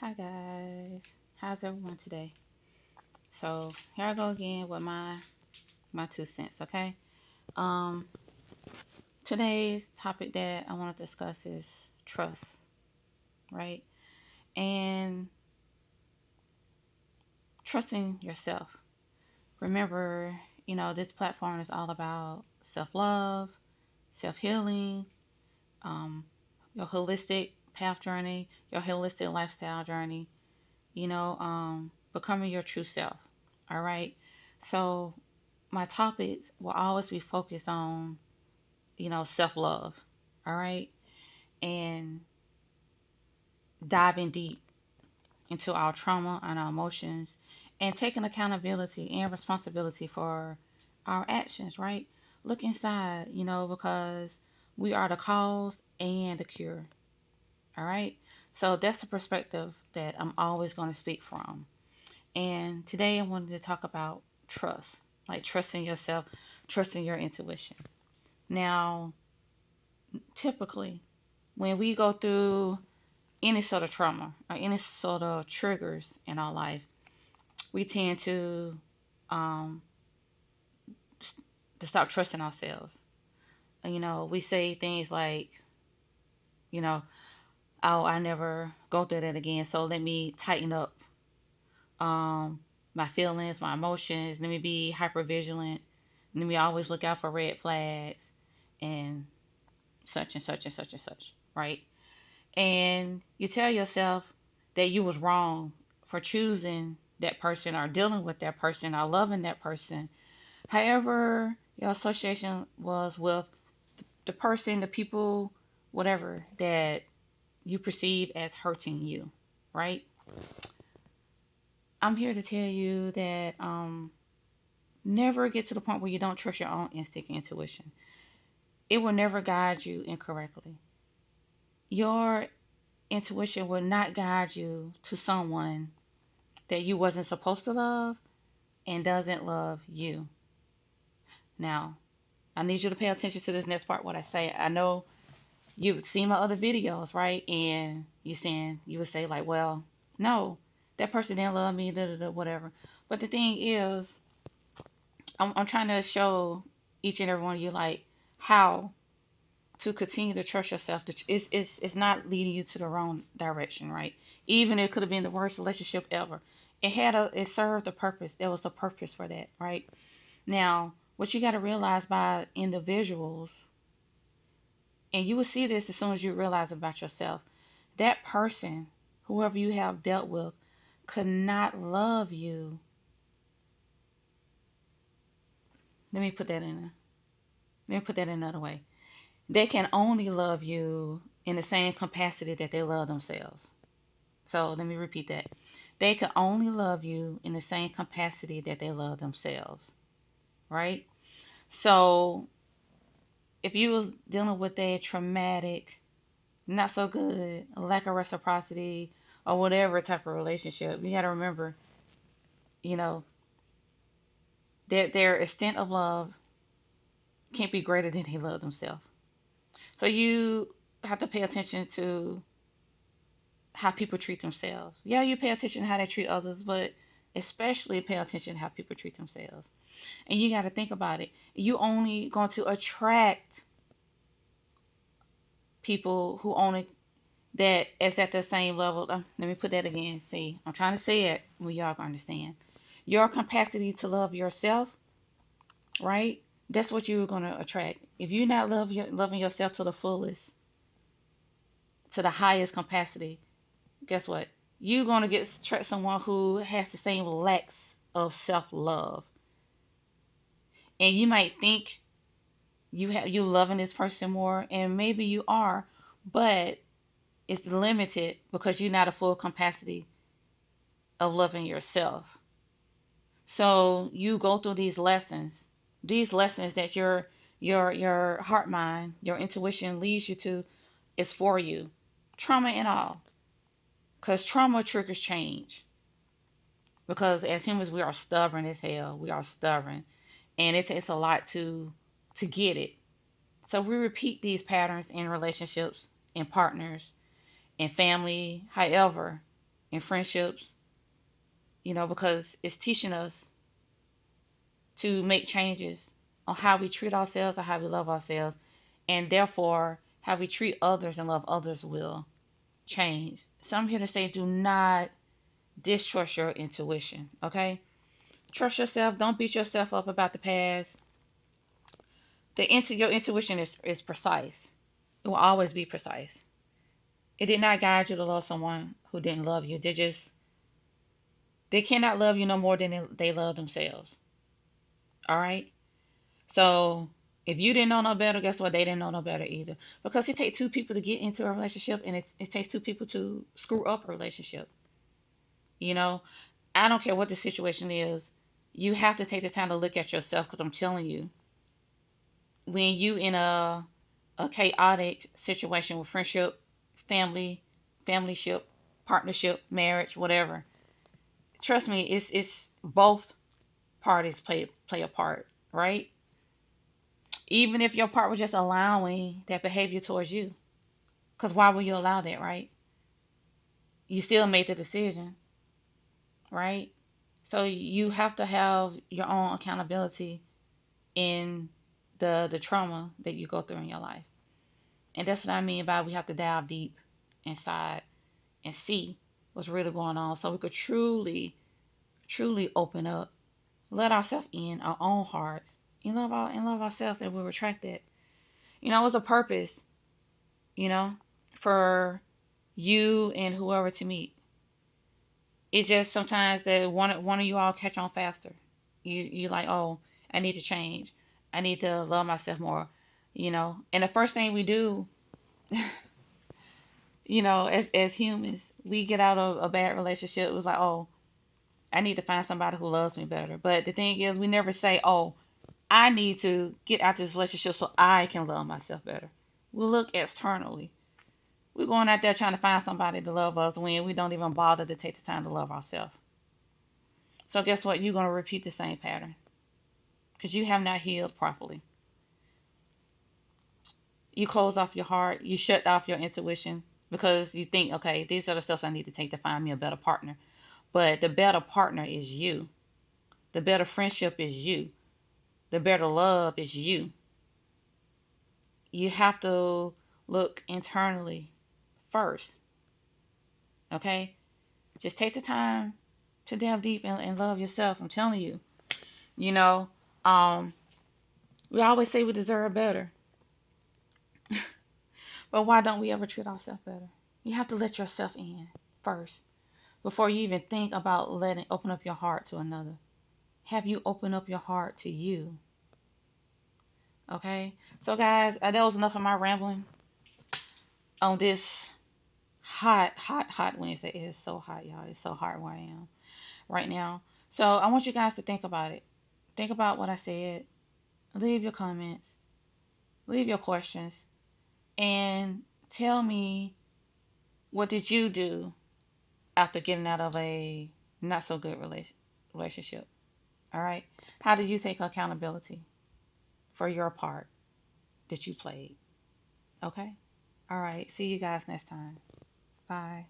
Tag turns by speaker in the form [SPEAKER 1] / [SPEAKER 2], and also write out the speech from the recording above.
[SPEAKER 1] Hi guys, how's everyone today? So here I go again with my 2 cents. Okay. Um, Today's topic that I want to discuss is trust, right? And trusting yourself. Remember, this platform is all about self love, self healing, um, your holistic path journey, your holistic lifestyle journey. Becoming your true self. All right. So my topics will always be focused on, self love. All right. And diving deep into our trauma and our emotions and taking accountability and responsibility for our actions, right? Look inside, because we are the cause and the cure. All right. So that's the perspective that I'm always going to speak from. And today I wanted to talk about trust, like trusting yourself, trusting your intuition. Now, typically, when we go through any sort of trauma or any sort of triggers in our life, we tend um, to stop trusting ourselves. And, we say things like, you know, oh, I never go through that again. So let me tighten up um, my feelings, my emotions. Let me be hyper vigilant. Let me always look out for red flags and such and such and such and such, right? And you tell yourself that you was wrong for choosing that person or dealing with that person or loving that person. However, your association was with the person, the people, whatever that you perceive as hurting you, right? I'm here to tell you that never get to the point where you don't trust your own instinct and intuition. It will never guide you incorrectly. Your intuition will not guide you to someone that you wasn't supposed to love and doesn't love you. Now, I need you to pay attention to this next part what I say. I know you've seen my other videos, right? And you would say like, well, no, that person didn't love me, da da da, whatever. But the thing is, I'm trying to show each and every one of you like how to continue to trust yourself. It's not leading you to the wrong direction, right? Even it could have been the worst relationship ever. It served a purpose. There was a purpose for that, right? Now, what you got to realize by individuals, and you will see this as soon as you realize about yourself, that person, whoever you have dealt with, could not love you. Let me put that in. Let me put that another way. They can only love you in the same capacity that they love themselves. So let me repeat that. They can only love you in the same capacity that they love themselves, right? So if you was dealing with a traumatic, not so good, lack of reciprocity, or whatever type of relationship, you got to remember, you know, that their extent of love can't be greater than they love themselves. So you have to pay attention to how people treat themselves. Yeah, you pay attention to how they treat others, but especially pay attention to how people treat themselves. And you got to think about it. You only going to attract people who only that is at the same level. Let me put that again. See, I'm trying to say it where y'all can understand. Your capacity to love yourself, right? That's what you're gonna attract. If you're not loving yourself to the fullest, to the highest capacity, guess what? You're gonna get attract someone who has the same lacks of self love, and you might think you loving this person more, and maybe you are, but it's limited because you're not a full capacity of loving yourself. So you go through these lessons that your heart mind, your intuition leads you to is for you. Trauma and all. Because trauma triggers change. Because as humans we are stubborn as hell. We are stubborn. And it takes a lot to get it. So we repeat these patterns in relationships, in partners, in family, however, in friendships, because it's teaching us to make changes on how we treat ourselves or how we love ourselves. And therefore, how we treat others and love others will change. So I'm here to say, do not distrust your intuition, okay? Trust yourself. Don't beat yourself up about the past. Your intuition is precise. It will always be precise. It did not guide you to love someone who didn't love you. They cannot love you no more than they love themselves. All right? So if you didn't know no better, guess what? They didn't know no better either. Because it takes two people to get into a relationship, and it takes two people to screw up a relationship. You know, I don't care what the situation is. You have to take the time to look at yourself, because I'm telling you, when you in a chaotic situation with friendship, family, familyship, partnership, marriage, whatever, trust me, it's both parties play a part, right? Even if your part was just allowing that behavior towards you, because why would you allow that, right? You still made the decision, right? So you have to have your own accountability in the trauma that you go through in your life. And that's what I mean by we have to dive deep inside and see what's really going on, so we could truly open up, let ourselves in our own hearts, and love ourselves, and we'll retract that. It's a purpose, you know, for you and whoever to meet. It's just sometimes that one of you all catch on faster. You like, oh, I need to change. I need to love myself more, And the first thing we do, as humans, we get out of a bad relationship. It was like, oh, I need to find somebody who loves me better. But the thing is, we never say, oh, I need to get out this relationship so I can love myself better. We look externally. We're going out there trying to find somebody to love us when we don't even bother to take the time to love ourselves. So guess what? You're going to repeat the same pattern because you have not healed properly. You close off your heart. You shut off your intuition because you think, okay, these are the steps I need to take to find me a better partner. But the better partner is you. The better friendship is you. The better love is you. You have to look internally first. Okay? Just take the time to delve deep and love yourself. I'm telling you. You know, um, we always say we deserve better. But why don't we ever treat ourselves better? You have to let yourself in first before you even think about open up your heart to another. Have you open up your heart to you? Okay? So guys, that was enough of my rambling on this hot Wednesday. It is so hot, y'all. It's so hot where I am right now. So I want you guys to think about it. Think about what I said. Leave your comments. Leave your questions. And tell me, what did you do after getting out of a not so good relationship? All right. How did you take accountability for your part that you played? Okay. All right. See you guys next time. Bye.